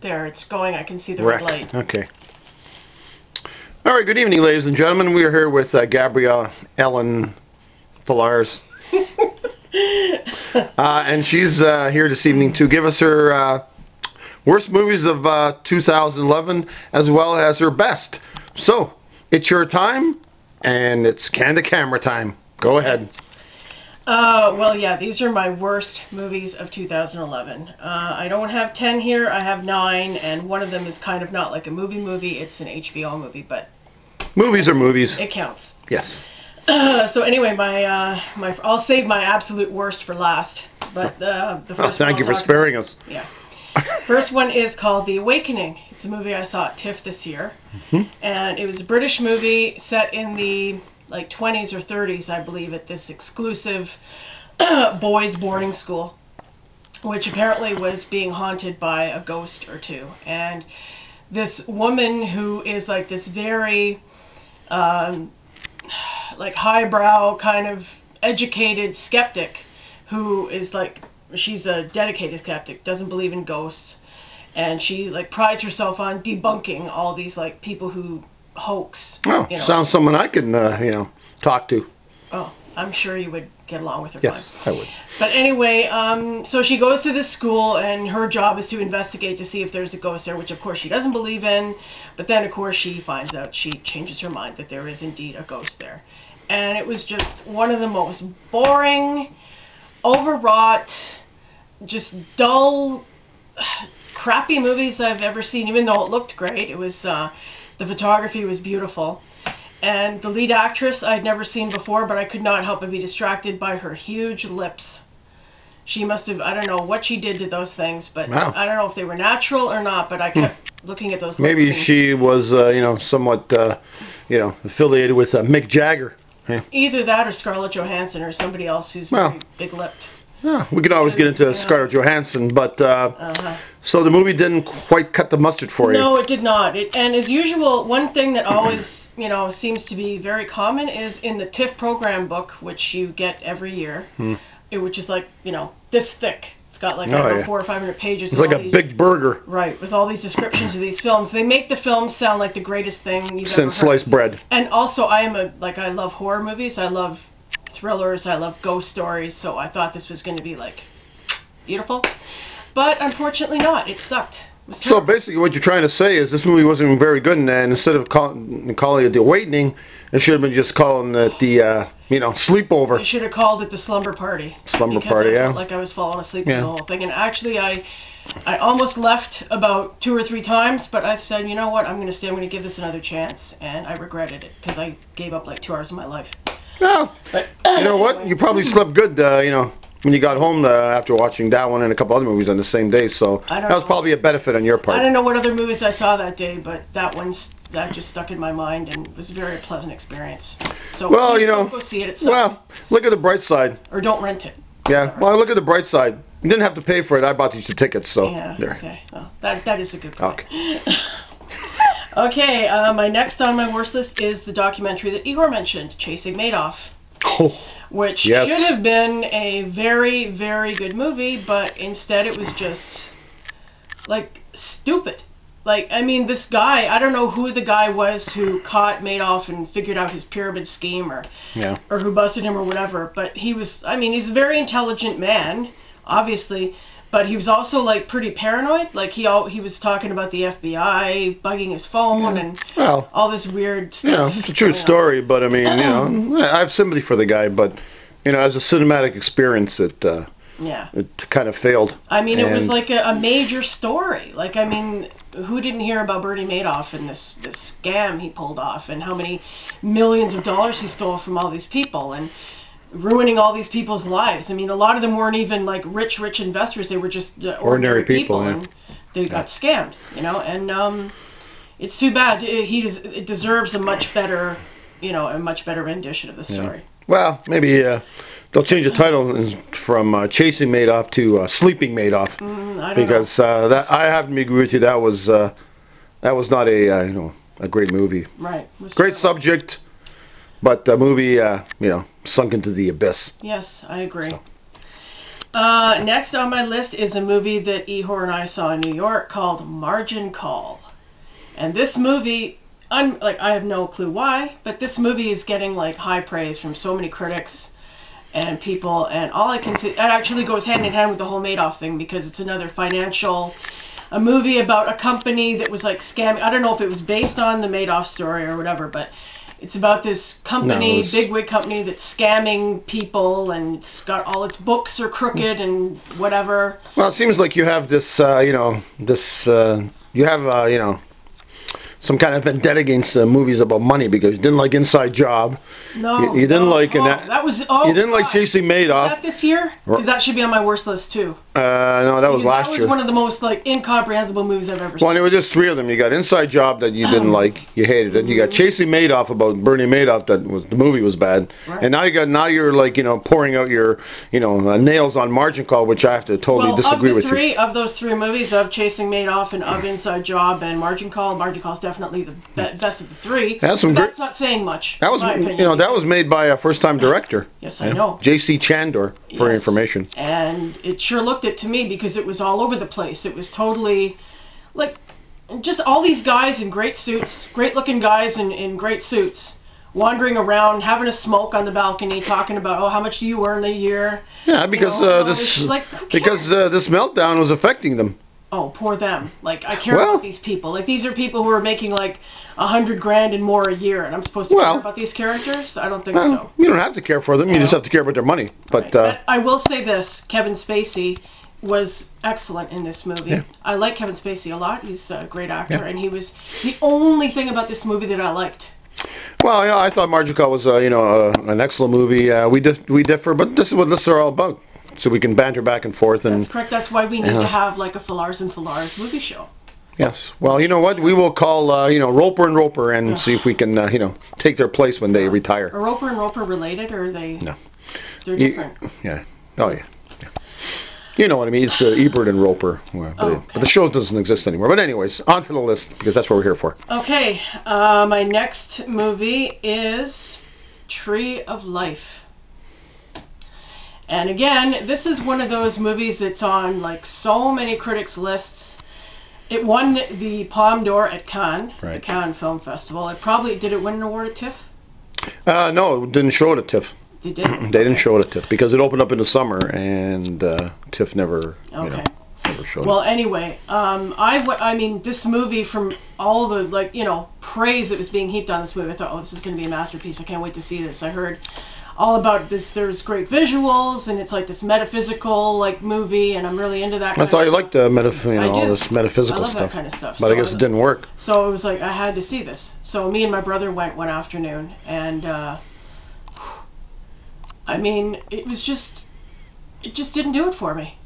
There, it's going. I can see the red light. Okay. All right, good evening, ladies and gentlemen. We are here with Gabrielle Ellen Fallars. And she's here this evening to give us her worst movies of 2011 as well as her best. So, it's your time, and it's candid camera time. Go ahead. Well, yeah, these are my worst movies of 2011. I don't have 10 here, I have 9, and one of them is kind of not like a movie, it's an HBO movie, but... Movies are movies. It counts. Yes. So anyway, I'll save my absolute worst for last, but the first thank you for sparing us. Yeah. First one is called The Awakening. It's a movie I saw at TIFF this year, and it was a British movie set in the... like 20s or 30s, I believe, at this exclusive boys' boarding school, which apparently was being haunted by a ghost or two. And this woman who is like this very like highbrow kind of educated skeptic, who is like, she's a dedicated skeptic, doesn't believe in ghosts, and she like prides herself on debunking all these like people who hoax. Oh, sounds someone I can, talk to. Oh, I'm sure you would get along with her. Yes, fine. I would. But anyway, so she goes to this school, and her job is to investigate to see if there's a ghost there, which of course she doesn't believe in. But then, of course, she finds out, she changes her mind that there is indeed a ghost there. And it was just one of the most boring, overwrought, just dull, crappy movies I've ever seen, even though it looked great. It was... the photography was beautiful, and the lead actress I'd never seen before, but I could not help but be distracted by her huge lips. She must have, I don't know what she did to those things, but wow. I don't know if they were natural or not, but I kept looking at those lips. Maybe she was, somewhat, affiliated with Mick Jagger. Yeah. Either that or Scarlett Johansson or somebody else who's very big-lipped. Yeah, we could always get into Scarlett Johansson, but so the movie didn't quite cut the mustard for you. No, it did not. And as usual, one thing that always, seems to be very common is in the TIFF program book, which you get every year, which is like, this thick. It's got like 400 or 500 pages. It's like a big burger. Right, with all these descriptions of these films. They make the films sound like the greatest thing you've ever heard. Since sliced bread. And also, I love horror movies. I love thrillers, I love ghost stories, so I thought this was going to be like beautiful, but unfortunately not. It sucked. So basically what you're trying to say is this movie wasn't very good, and instead of calling it The Awakening, it should have been just calling it the Sleepover. You should have called it The Slumber Party. Slumber Party, I felt like I was falling asleep through the whole thing, and actually I almost left about 2 or 3 times, but I said, you know what, I'm going to give this another chance, and I regretted it because I gave up like 2 hours of my life. No, but you know what? You probably slept good, when you got home after watching that one and a couple other movies on the same day. So that was probably a benefit on your part. I don't know what other movies I saw that day, but that just stuck in my mind and was a very pleasant experience. So don't go see it. It sucks. Well, look at the bright side. Or don't rent it. Yeah. Well, look at the bright side. You didn't have to pay for it. I bought these 2 tickets, so yeah. There. Okay. Well, that is a good point. Okay. Okay, my next on my worst list is the documentary that Igor mentioned, Chasing Madoff, which should have been a very, very good movie, but instead it was just, like, stupid. Like, I mean, this guy, I don't know who the guy was who caught Madoff and figured out his pyramid scheme or who busted him or whatever, but he's a very intelligent man, obviously, but he was also, like, pretty paranoid. Like, he was talking about the FBI bugging his phone and all this weird stuff. It's a true story, but, I mean, I have sympathy for the guy, but, as a cinematic experience, it kind of failed. I mean, it was like a major story. Like, I mean, who didn't hear about Bernie Madoff and this scam he pulled off and how many millions of dollars he stole from all these people and ruining all these people's lives. I mean, a lot of them weren't even like rich investors. They were just ordinary people, and they got scammed. And it's too bad. It deserves a much better, rendition of the story. Well, maybe they'll change the title from Chasing Madoff to Sleeping Madoff, I don't know. That I have to agree with you. That was not a great movie. Right. Great subject. But the movie, sunk into the abyss. Yes, I agree. Next on my list is a movie that Ehor and I saw in New York called Margin Call. And this movie, I have no clue why, but this movie is getting like high praise from so many critics and people, and all I can say, it actually goes hand in hand with the whole Madoff thing, because it's another a movie about a company that was like scamming. I don't know if it was based on the Madoff story or whatever, but it's about this company, bigwig company, that's scamming people, and it's got all its books are crooked and whatever. Well, it seems like you have this, you have, some kind of vendetta against movies about money, because you didn't like Inside Job. No, you didn't like that was. You didn't like Chasing Madoff. Was that this year? Because that should be on my worst list too. No, that was last year. That was one of the most incomprehensible movies I've ever seen. Well, there were just three of them. You got Inside Job that you didn't like, you hated it. You got Chasing Madoff about Bernie Madoff, the movie was bad. Right. And now you're like pouring out your nails on Margin Call, which I have to totally disagree with you. Of those three movies, of Chasing Madoff and of Inside Job and Margin Call is definitely the best of the three. That's not saying much. That was that was made by a first-time director. Yes, I know. J.C. Chandor, for your information. And it sure looked it to me, because it was all over the place. It was totally just all these guys in great suits, great-looking guys in great suits, wandering around, having a smoke on the balcony, talking about, how much do you earn a year? Yeah, because this meltdown was affecting them. Oh, poor them. I care about these people. These are people who are making $100,000 and more a year, and I'm supposed to care about these characters? I don't think so. You don't have to care for them. You just have to care about their money. But, but I will say this: Kevin Spacey was excellent in this movie. Yeah. I like Kevin Spacey a lot. He's a great actor, and he was the only thing about this movie that I liked. Well, yeah, I thought Margin Call was an excellent movie. We differ, but this is what this are all about. So we can banter back and forth. That's correct. That's why we need to have a Fallars and Fallars movie show. Yes. Well, you know what? We will call Roper and Roper and see if we can take their place when they retire. Are Roper and Roper related, or are they? No. They're different. Yeah. Oh yeah. You know what I mean? It's Ebert and Roper. But the show doesn't exist anymore. But anyways, on to the list, because that's what we're here for. Okay. My next movie is Tree of Life. And again, this is one of those movies that's on so many critics' lists. It won the Palme d'Or at Cannes, the Cannes Film Festival. Did it win an award at TIFF? No, it didn't show it at TIFF. They didn't? They didn't show it at TIFF because it opened up in the summer, and TIFF never, never showed it. Well, anyway, I mean, this movie, from all the praise that was being heaped on this movie, I thought, this is going to be a masterpiece. I can't wait to see this. I heard all about this. There's great visuals, and it's this metaphysical movie, and I'm really into that. I thought you liked the all this metaphysical stuff. I love that kind of stuff. But I guess it didn't work. So it was I had to see this. So me and my brother went one afternoon, and I mean, it just didn't do it for me.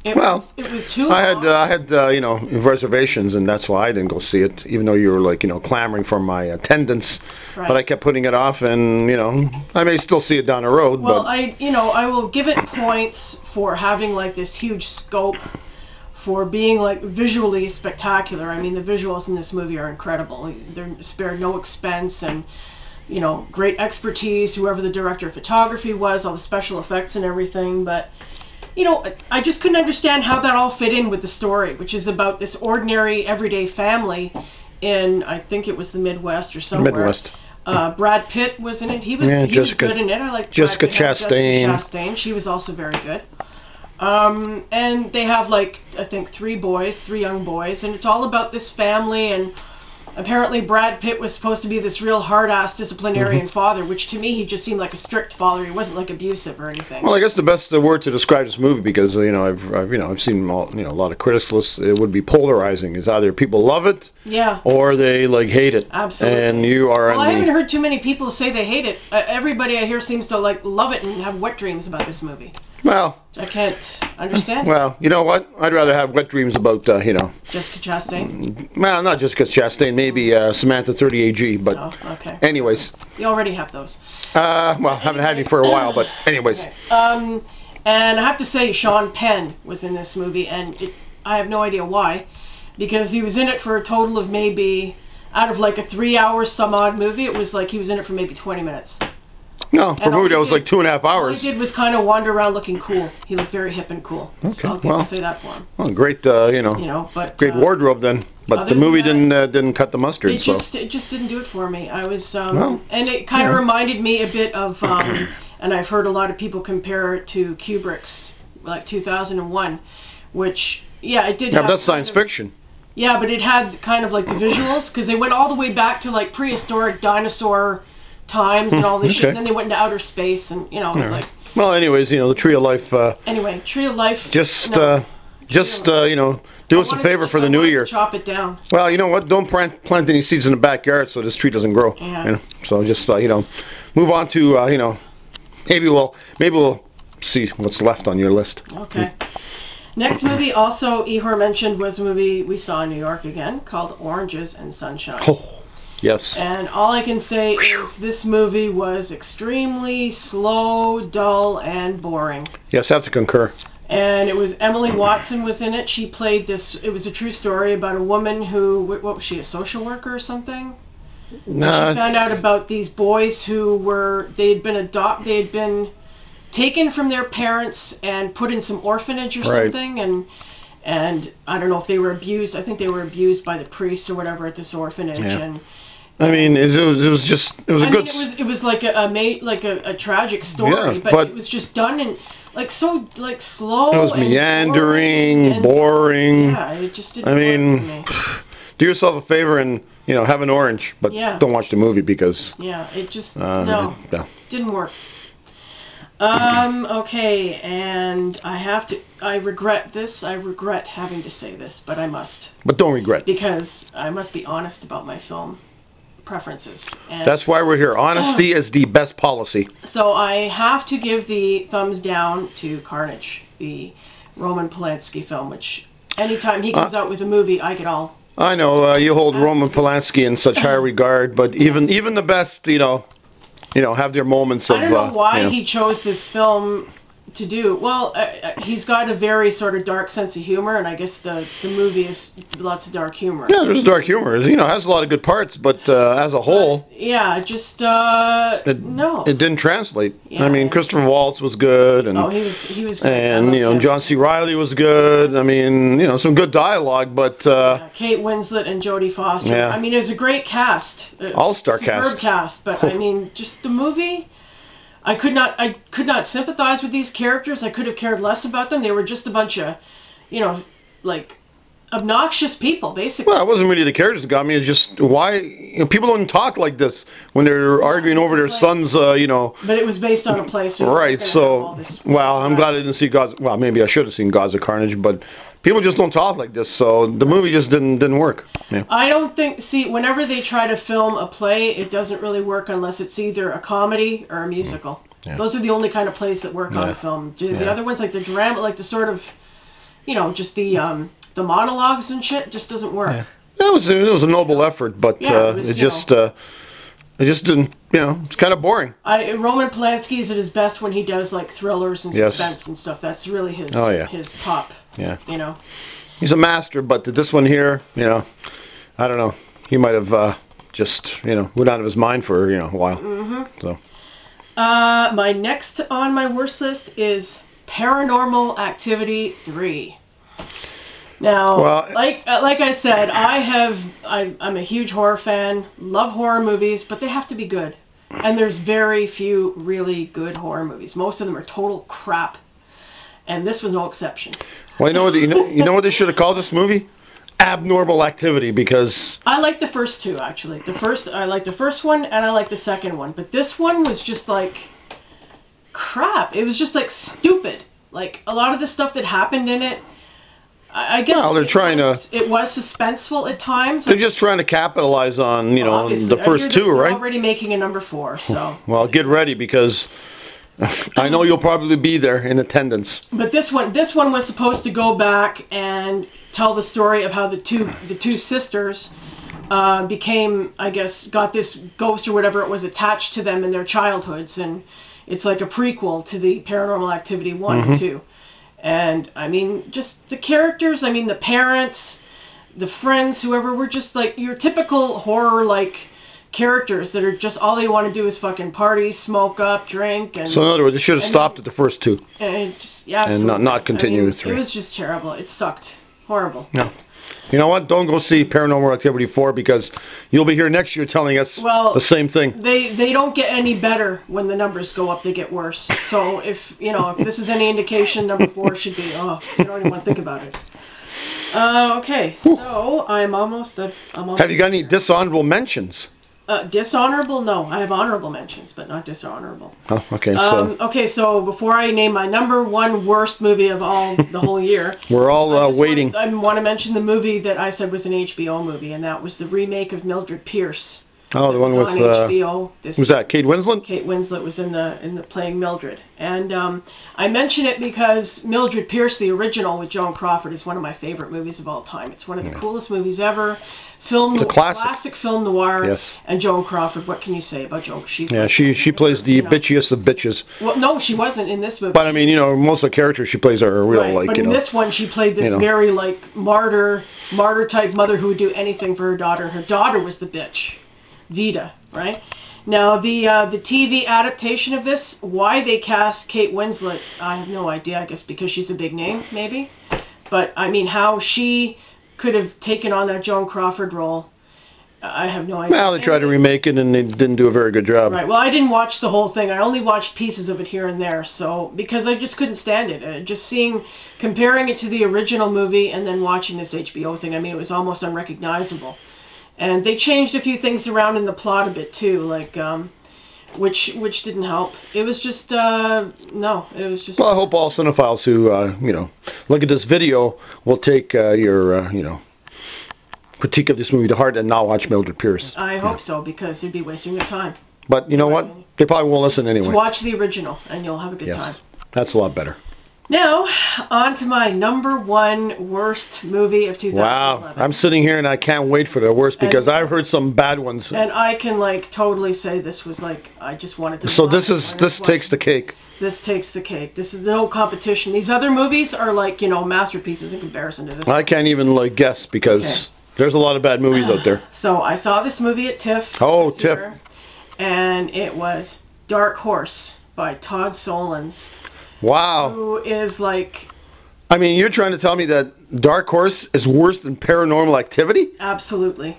It was too long. I had reservations, and that's why I didn't go see it, even though you were clamoring for my attendance. Right. But I kept putting it off, and I may still see it down the road. Well, but I will give it points for having this huge scope, for being visually spectacular. I mean, the visuals in this movie are incredible. They're spared no expense, and great expertise. Whoever the director of photography was, all the special effects and everything, but. I just couldn't understand how that all fit in with the story, which is about this ordinary, everyday family in, I think it was the Midwest or somewhere. Midwest. Brad Pitt was in it. He was good in it. I like Jessica Chastain. Jessica Chastain. She was also very good. And they have, I think, three young boys, and it's all about this family, and apparently Brad Pitt was supposed to be this real hard-ass disciplinarian father, which to me he just seemed like a strict father. He wasn't abusive or anything. Well, I guess the best word to describe this movie, because I've seen a lot of critics lists, it would be polarizing. Is either people love it, or they hate it. Absolutely. And you are. Well, I haven't heard too many people say they hate it. Everybody I hear seems to love it and have wet dreams about this movie. Well, I can't understand. Well, you know what? I'd rather have wet dreams about, Jessica Chastain? Well, not Jessica Chastain. Maybe Samantha 30AG. But okay. Anyways. You already have those. Well, I haven't had any for a while, but anyways. Okay. And I have to say, Sean Penn was in this movie, and I have no idea why, because he was in it for a total of maybe, out of a 3 hour some odd movie, it was he was in it for maybe 20 minutes. No, for a And all movie that he was did- like 2.5 All hours. he did was kind of wander around looking cool. He looked very hip and cool. Okay, So well. I'll say that for him. Well, great, But great wardrobe then. But other the than movie that, didn't cut the mustard. it just didn't do it for me. I was Well, and it kind of yeah. reminded me a bit of and I've heard a lot of people compare it to Kubrick's like 2001, which it did. Yeah, have but that's kind science of- fiction. Yeah, but it had kind of like the visuals because they went all the way back to like prehistoric dinosaur times and all this shit. Okay. And then they went into outer space and it was like Well, anyways, the Tree of Life. anyway, Tree of Life. Just no, do us a favor for the new year. Chop it down. Well, you know what? Don't plant any seeds in the backyard so this tree doesn't grow. Yeah. So just move on to maybe we'll see what's left on your list. Okay. Next movie also Ihor mentioned was a movie we saw in New York again called Oranges and Sunshine. Oh, yes. And all I can say is this movie was extremely slow, dull, and boring. Yes, I have to concur. And it was Emily Watson was in it. She played this. It was a true story about a woman who, what was she, a social worker or something? She found out about these boys who they had been taken from their parents and put in some orphanage or Right. something, and I don't know if they were abused. I think they were abused by the priest or whatever at this orphanage. Yeah. And I mean, it was a good. it was like a tragic story, Yeah, but but it was just done in slow. It was and meandering, boring. Yeah, it just didn't I mean, work for me. do yourself a favor and have an orange, but Yeah. don't watch the movie because Yeah, it just no. didn't work. Okay, and I regret this. I regret having to say this, but I must. But don't regret. Because I must be honest about my film preferences. And That's why we're here. Honesty is the best policy. so I have to give the thumbs down to Carnage, the Roman Polanski film, which anytime he comes out with a movie, I get all. I know you hold Roman Polanski in such high regard, but even the best, have their moments of. I don't know why he chose this film to do. Well, he's got a very sort of dark sense of humor, and I guess the movie is lots of dark humor. Yeah, there's dark humor. It has a lot of good parts, but as a whole, Just no, it didn't translate. Yeah. I mean, Christopher Waltz was good, and he was great. and John C. Reilly was good. I mean, some good dialogue, but Kate Winslet and Jodie Foster. Yeah. I mean, it was a great cast, all-star superb cast. But I mean, just the movie. I could not sympathize with these characters. I could have cared less about them. They were just a bunch of, obnoxious people, basically. Well, it wasn't really the characters that got me. It's just why people don't talk like this when they're arguing over their son's, But it was based on a play, so Right. So, I'm glad I didn't see Gods. Well, maybe I should have seen Gods of Carnage, but people just don't talk like this. So the movie just didn't work. Yeah. I don't think. See, whenever they try to film a play, it doesn't really work unless it's either a comedy or a musical. Yeah. Those are the only kind of plays that work on a film. The other ones, like the drama, like the sort of, just the monologues and shit, just doesn't work. Yeah. It was a noble effort, but it just didn't. It's kind of boring. Roman Polanski is at his best when he does like thrillers and Yes. suspense and stuff. That's really his his top. Yeah. He's He's a master, but this one here, I don't know. He might have just went out of his mind for a while. Mm-hmm. So. My next on my worst list is Paranormal Activity 3. Now, Well, like I said, I'm a huge horror fan, love horror movies, but they have to be good. And there's very few really good horror movies. Most of them are total crap. And this was no exception. Well, you know what they should have called this movie? Abnormal Activity, because I like the first two, actually. I like the first one, and I like the second one. But this one was just like crap. It was just like stupid. Like a lot of the stuff that happened in it, I guess. Well, they're trying to. It was suspenseful at times. They're just trying to capitalize on Obviously, the first two, they're right? already making a number 4, so. Well, get ready because I know you'll probably be there in attendance. But this one was supposed to go back and tell the story of how the two sisters became, I guess, got this ghost or whatever it was attached to them in their childhoods, and it's like a prequel to the Paranormal Activity 1 and 2. And I mean, just the characters, I mean, the parents, the friends, whoever, were just like your typical horror like characters that are just all they want to do is fucking party, smoke up, drink, and So in other words, they should have stopped at the first two and just yeah, and absolutely. not continue with It three. was just terrible. It sucked. Horrible. No. You know what? Don't go see Paranormal Activity 4 because you'll be here next year telling us the same thing. They don't get any better when the numbers go up; they get worse. So if this is any indication, number 4 should be. You don't even want to think about it. Okay, so I'm almost. Have you got any dishonorable mentions? Dishonorable? No, I have honorable mentions, but not dishonorable. Oh, okay. So before I name my number 1 worst movie of the whole year, we're all waiting. I want to mention the movie that I said was an HBO movie, and that was the remake of Mildred Pierce. Oh, the one with on HBO. Was that Kate Winslet? Kate Winslet was in the playing Mildred, and I mention it because Mildred Pierce, the original with Joan Crawford, is one of my favorite movies of all time. It's one of the coolest movies ever. It's a classic Film noir. Yes. And Joan Crawford, what can you say about Joan? She's she plays the bitchiest of bitches. Well, no, she wasn't in this movie. But I mean, most of the characters she plays are real like. But in this one, she played this very like martyr type mother who would do anything for her daughter. Her daughter was the bitch, Vida, right? Now the TV adaptation of this, why they cast Kate Winslet, I have no idea. I guess because she's a big name, maybe. But I mean, how she could have taken on that Joan Crawford role, I have no idea. Well, they tried to remake it and they didn't do a very good job. Right. Well, I didn't watch the whole thing. I only watched pieces of it here and there. So because I just couldn't stand it. Just comparing it to the original movie and then watching this HBO thing. I mean, it was almost unrecognizable. And they changed a few things around in the plot a bit too, like which didn't help. It was just no. It was just. Well, I hope all cinephiles who look at this video will take your critique of this movie to heart and not watch Mildred Pierce. I hope so, because you'd be wasting your time. But you know what? They probably won't listen anyway. Just watch the original and you'll have a good time. That's a lot better. Now, on to my number 1 worst movie of 2011. Wow, I'm sitting here and I can't wait for the worst because I've heard some bad ones. And I can totally say this was I just wanted to. So this takes the cake. This takes the cake. This is no competition. These other movies are masterpieces in comparison to this. I can't even guess because there's a lot of bad movies out there. So I saw this movie at TIFF. Oh, TIFF. And it was Dark Horse by Todd Solondz. Wow. Who is I mean, you're trying to tell me that Dark Horse is worse than Paranormal Activity? Absolutely.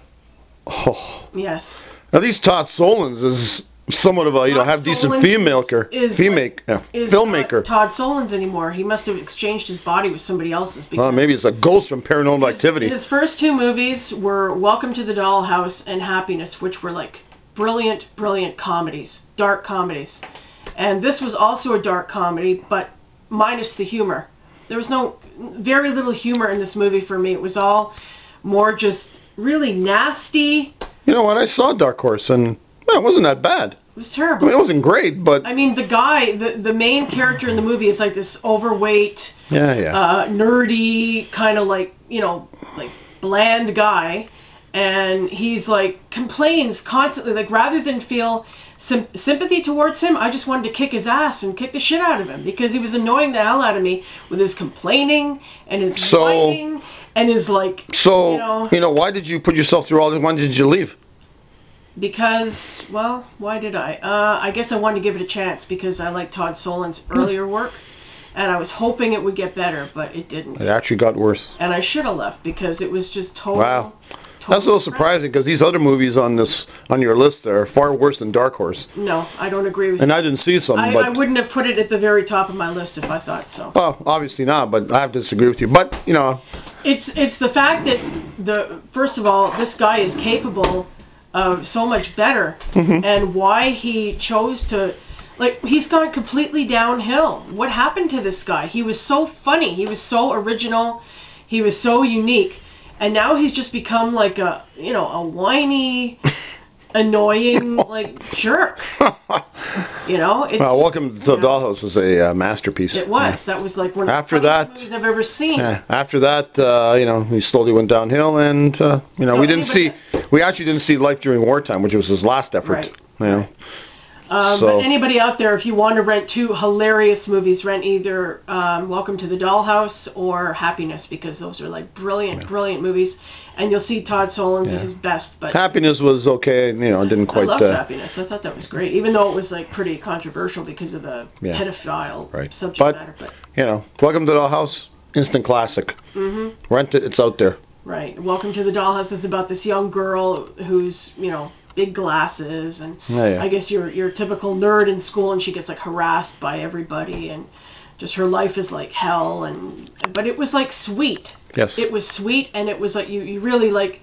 Oh. Yes. At least Todd Solondz is somewhat of a, have decent filmmaker. Filmmaker. Todd Solondz anymore. He must have exchanged his body with somebody else's. Well, maybe it's a ghost from Paranormal Activity. His first 2 movies were Welcome to the Dollhouse and Happiness, which were brilliant, brilliant comedies, dark comedies. And this was also a dark comedy, but minus the humor. There was very little humor in this movie for me. It was all more just really nasty. You know what? I saw Dark Horse, and it wasn't that bad. It was terrible. I mean, it wasn't great, but... I mean, the guy, the main character in the movie is this overweight, nerdy, kind of bland guy. And he's complains constantly. Rather than feel sympathy towards him, I just wanted to kick his ass and kick the shit out of him because he was annoying the hell out of me with his complaining and his whining and his So, why did you put yourself through all this? Why did you leave? Because, well, why did I? I guess I wanted to give it a chance because I like Todd Solondz' earlier work. And I was hoping it would get better, but it didn't. It actually got worse. And I should have left because it was just total... Wow. That's a little surprising because these other movies on your list are far worse than Dark Horse. No, I don't agree with you. And I didn't see some, but... I wouldn't have put it at the very top of my list if I thought so. Well, obviously not, but I have to disagree with you. But, It's the fact that, first of all, this guy is capable of so much better. Mm-hmm. And why he chose to... he's gone completely downhill. What happened to this guy? He was so funny. He was so original. He was so unique. And now he's just become a whiny, annoying, jerk. Welcome to the Dollhouse was a masterpiece. It was. Yeah. That was one of the funniest movies I've ever seen. Yeah. After that, he slowly went downhill, and we actually didn't see Life During Wartime, which was his last effort. Right. But anybody out there, if you want to rent 2 hilarious movies, rent either Welcome to the Dollhouse or Happiness, because those are like brilliant movies, and you'll see Todd Solondz at his best. But Happiness was okay, didn't quite. I loved Happiness. I thought that was great, even though it was like pretty controversial because of the pedophile subject matter. But Welcome to the Dollhouse, instant classic. Rent it; it's out there. Right. Welcome to the Dollhouse is about this young girl who's big glasses, and I guess your typical nerd in school, and she gets like harassed by everybody, and just her life is like hell. But it was like sweet. Yes. It was sweet, and it was like you really like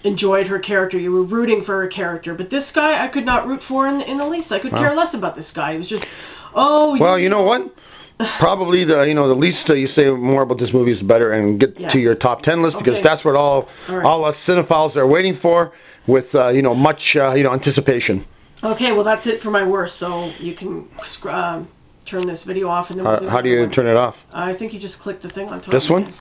enjoyed her character. You were rooting for her character. But this guy I could not root for in the least. I could care less about this guy. He was just well, you know what? Probably the least you say more about this movie is better, and get to your top 10 list, because that's what all us cinephiles are waiting for, with much anticipation. Okay, well that's it for my worst. So you can turn this video off, and then how do you turn it off? I think you just click the thing on top. This one?